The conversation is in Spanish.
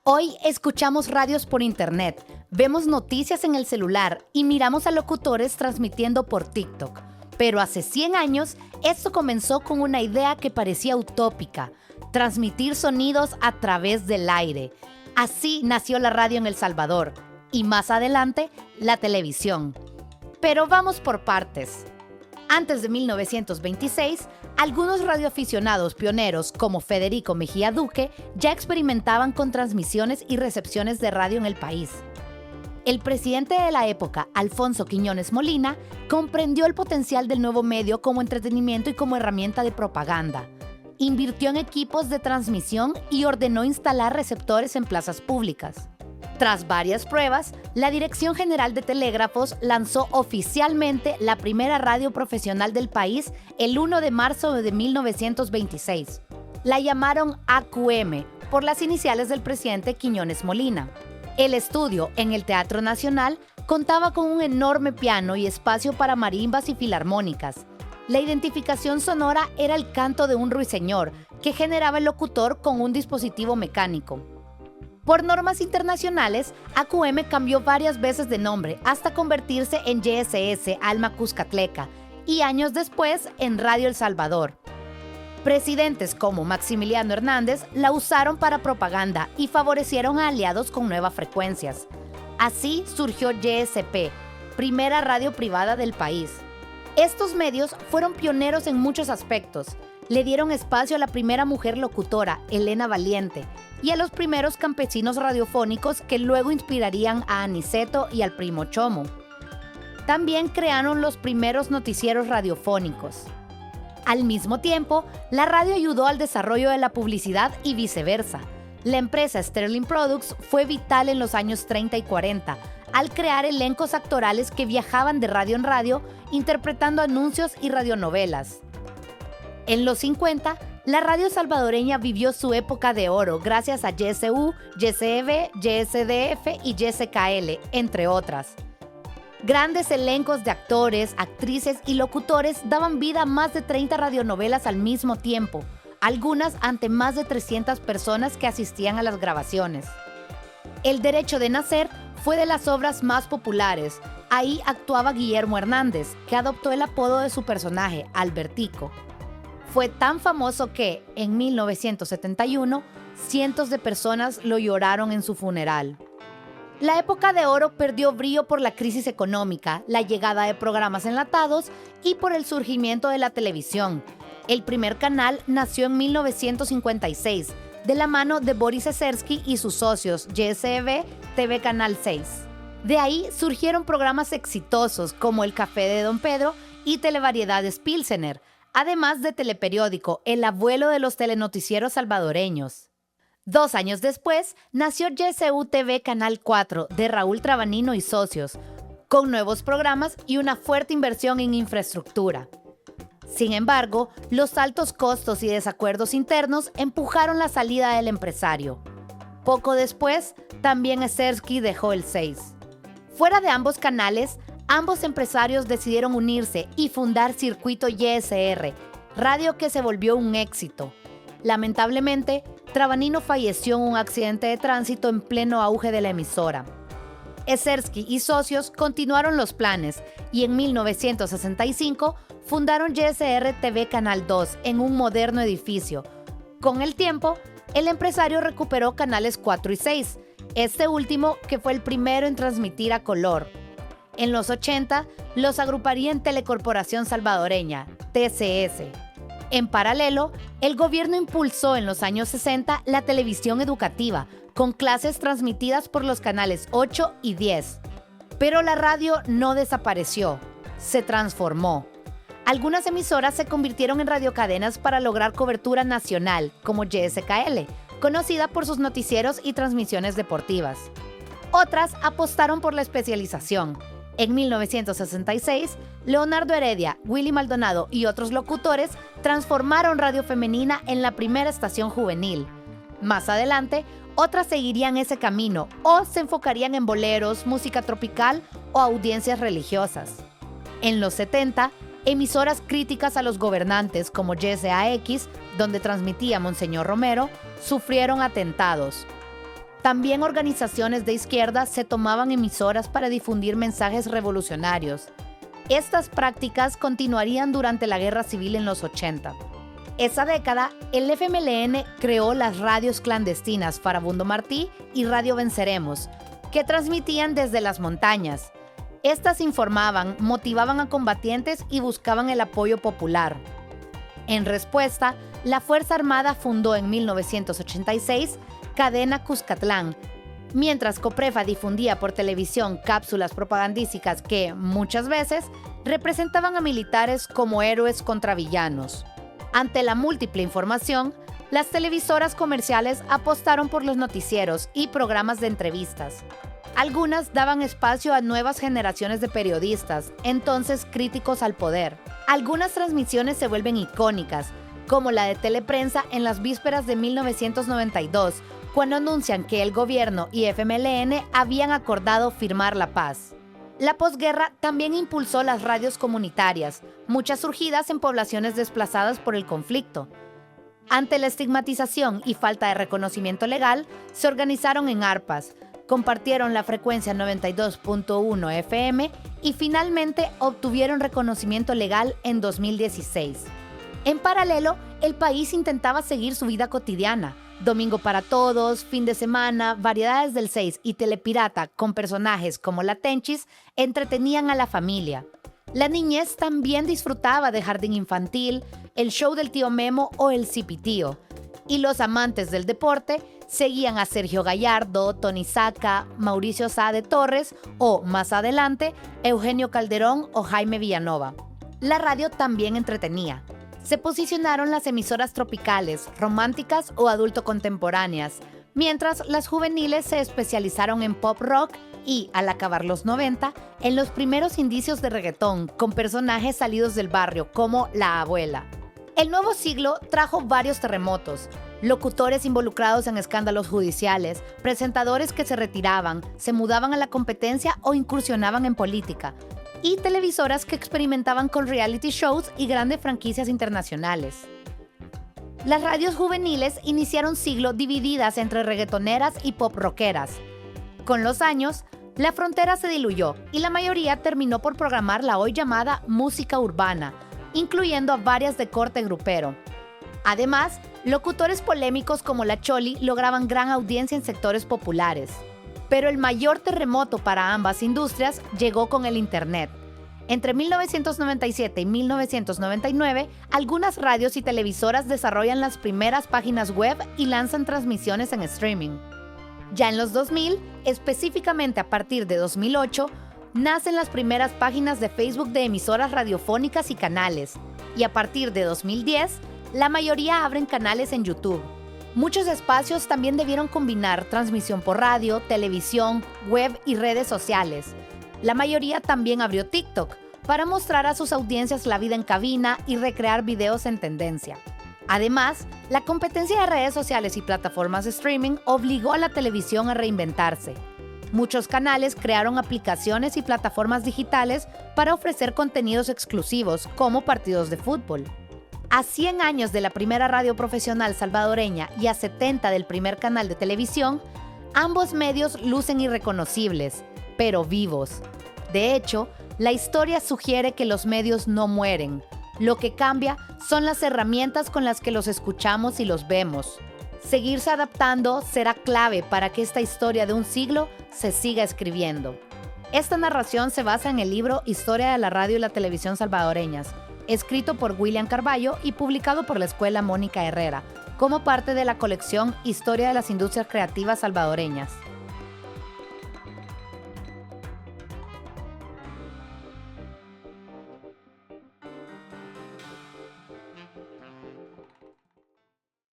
Hoy escuchamos radios por internet, vemos noticias en el celular y miramos a locutores transmitiendo por TikTok. Pero hace 100 años, esto comenzó con una idea que parecía utópica: transmitir sonidos a través del aire. Así nació la radio en El Salvador y más adelante, la televisión. Pero vamos por partes. Antes de 1926, algunos radioaficionados pioneros como Federico Mejía Duque ya experimentaban con transmisiones y recepciones de radio en el país. El presidente de la época, Alfonso Quiñones Molina, comprendió el potencial del nuevo medio como entretenimiento y como herramienta de propaganda. Invirtió en equipos de transmisión y ordenó instalar receptores en plazas públicas. Tras varias pruebas, la Dirección General de Telégrafos lanzó oficialmente la primera radio profesional del país el 1 de marzo de 1926. La llamaron AQM, por las iniciales del presidente Quiñones Molina. El estudio, en el Teatro Nacional, contaba con un enorme piano y espacio para marimbas y filarmónicas. La identificación sonora era el canto de un ruiseñor, que generaba el locutor con un dispositivo mecánico. Por normas internacionales, AQM cambió varias veces de nombre hasta convertirse en YSS Alma Cuscatleca y años después en Radio El Salvador. Presidentes como Maximiliano Hernández la usaron para propaganda y favorecieron a aliados con nuevas frecuencias. Así surgió YSP, primera radio privada del país. Estos medios fueron pioneros en muchos aspectos. Le dieron espacio a la primera mujer locutora, Elena Valiente, y a los primeros campesinos radiofónicos que luego inspirarían a Aniceto y al Primo Chomo. También crearon los primeros noticieros radiofónicos. Al mismo tiempo, la radio ayudó al desarrollo de la publicidad y viceversa. La empresa Sterling Products fue vital en los años 30 y 40, al crear elencos actorales que viajaban de radio en radio interpretando anuncios y radionovelas. En los 50, la radio salvadoreña vivió su época de oro gracias a YSU, YSEB, YSDF y YSKL, entre otras. Grandes elencos de actores, actrices y locutores daban vida a más de 30 radionovelas al mismo tiempo, algunas ante más de 300 personas que asistían a las grabaciones. El Derecho de Nacer fue de las obras más populares. Ahí actuaba Guillermo Hernández, que adoptó el apodo de su personaje, Albertico. Fue tan famoso que, en 1971, cientos de personas lo lloraron en su funeral. La época de oro perdió brío por la crisis económica, la llegada de programas enlatados y por el surgimiento de la televisión. El primer canal nació en 1956, de la mano de Boris Ezersky y sus socios, YSEB TV Canal 6. De ahí surgieron programas exitosos como El Café de Don Pedro y Televariedades Pilsener, además de Teleperiódico, el abuelo de los telenoticieros salvadoreños. 2 años después, nació YSU TV Canal 4 de Raúl Trabanino y socios, con nuevos programas y una fuerte inversión en infraestructura. Sin embargo, los altos costos y desacuerdos internos empujaron la salida del empresario. Poco después, también Ezersky dejó el 6. Fuera de ambos canales, ambos empresarios decidieron unirse y fundar Circuito YSR, radio que se volvió un éxito. Lamentablemente, Trabanino falleció en un accidente de tránsito en pleno auge de la emisora. Ezersky y socios continuaron los planes y en 1965 fundaron YSR TV Canal 2 en un moderno edificio. Con el tiempo, el empresario recuperó canales 4 y 6, este último que fue el primero en transmitir a color. En los 80, los agruparía en Telecorporación Salvadoreña, TCS. En paralelo, el gobierno impulsó en los años 60 la televisión educativa, con clases transmitidas por los canales 8 y 10. Pero la radio no desapareció, se transformó. Algunas emisoras se convirtieron en radiocadenas para lograr cobertura nacional, como YSKL, conocida por sus noticieros y transmisiones deportivas. Otras apostaron por la especialización. En 1966, Leonardo Heredia, Willy Maldonado y otros locutores transformaron Radio Femenina en la primera estación juvenil. Más adelante, otras seguirían ese camino o se enfocarían en boleros, música tropical o audiencias religiosas. En los 70, emisoras críticas a los gobernantes como YSAX, donde transmitía Monseñor Romero, sufrieron atentados. También organizaciones de izquierda se tomaban emisoras para difundir mensajes revolucionarios. Estas prácticas continuarían durante la Guerra Civil en los 80. Esa década, el FMLN creó las radios clandestinas Farabundo Martí y Radio Venceremos, que transmitían desde las montañas. Estas informaban, motivaban a combatientes y buscaban el apoyo popular. En respuesta, la Fuerza Armada fundó en 1986 Cadena Cuscatlán, mientras Coprefa difundía por televisión cápsulas propagandísticas que, muchas veces, representaban a militares como héroes contra villanos. Ante la múltiple información, las televisoras comerciales apostaron por los noticieros y programas de entrevistas. Algunas daban espacio a nuevas generaciones de periodistas, entonces críticos al poder. Algunas transmisiones se vuelven icónicas, como la de Teleprensa en las vísperas de 1992, cuando anuncian que el gobierno y FMLN habían acordado firmar la paz. La posguerra también impulsó las radios comunitarias, muchas surgidas en poblaciones desplazadas por el conflicto. Ante la estigmatización y falta de reconocimiento legal, se organizaron en ARPAs, compartieron la frecuencia 92.1 FM y finalmente obtuvieron reconocimiento legal en 2016. En paralelo, el país intentaba seguir su vida cotidiana. Domingo para Todos, Fin de Semana, Variedades del 6 y Telepirata con personajes como la Tenchis entretenían a la familia. La niñez también disfrutaba de Jardín Infantil, el show del tío Memo o el Cipitío. Y los amantes del deporte seguían a Sergio Gallardo, Tony Saca, Mauricio Sá de Torres o, más adelante, Eugenio Calderón o Jaime Villanova. La radio también entretenía. Se posicionaron las emisoras tropicales, románticas o adulto contemporáneas, mientras las juveniles se especializaron en pop rock y, al acabar los 90, en los primeros indicios de reggaetón con personajes salidos del barrio como La Abuela. El nuevo siglo trajo varios terremotos, locutores involucrados en escándalos judiciales, presentadores que se retiraban, se mudaban a la competencia o incursionaban en política, y televisoras que experimentaban con reality shows y grandes franquicias internacionales. Las radios juveniles iniciaron siglo divididas entre reggaetoneras y pop rockeras. Con los años, la frontera se diluyó y la mayoría terminó por programar la hoy llamada música urbana, incluyendo a varias de corte grupero. Además, locutores polémicos como La Choli lograban gran audiencia en sectores populares. Pero el mayor terremoto para ambas industrias llegó con el Internet. Entre 1997 y 1999, algunas radios y televisoras desarrollan las primeras páginas web y lanzan transmisiones en streaming. Ya en los 2000, específicamente a partir de 2008, nacen las primeras páginas de Facebook de emisoras radiofónicas y canales. Y a partir de 2010, la mayoría abren canales en YouTube. Muchos espacios también debieron combinar transmisión por radio, televisión, web y redes sociales. La mayoría también abrió TikTok para mostrar a sus audiencias la vida en cabina y recrear videos en tendencia. Además, la competencia de redes sociales y plataformas de streaming obligó a la televisión a reinventarse. Muchos canales crearon aplicaciones y plataformas digitales para ofrecer contenidos exclusivos, como partidos de fútbol. A 100 años de la primera radio profesional salvadoreña y a 70 del primer canal de televisión, ambos medios lucen irreconocibles, pero vivos. De hecho, la historia sugiere que los medios no mueren. Lo que cambia son las herramientas con las que los escuchamos y los vemos. Seguirse adaptando será clave para que esta historia de un siglo se siga escribiendo. Esta narración se basa en el libro Historia de la Radio y la Televisión Salvadoreñas, escrito por William Carballo y publicado por la Escuela Mónica Herrera, como parte de la colección Historia de las Industrias Creativas Salvadoreñas.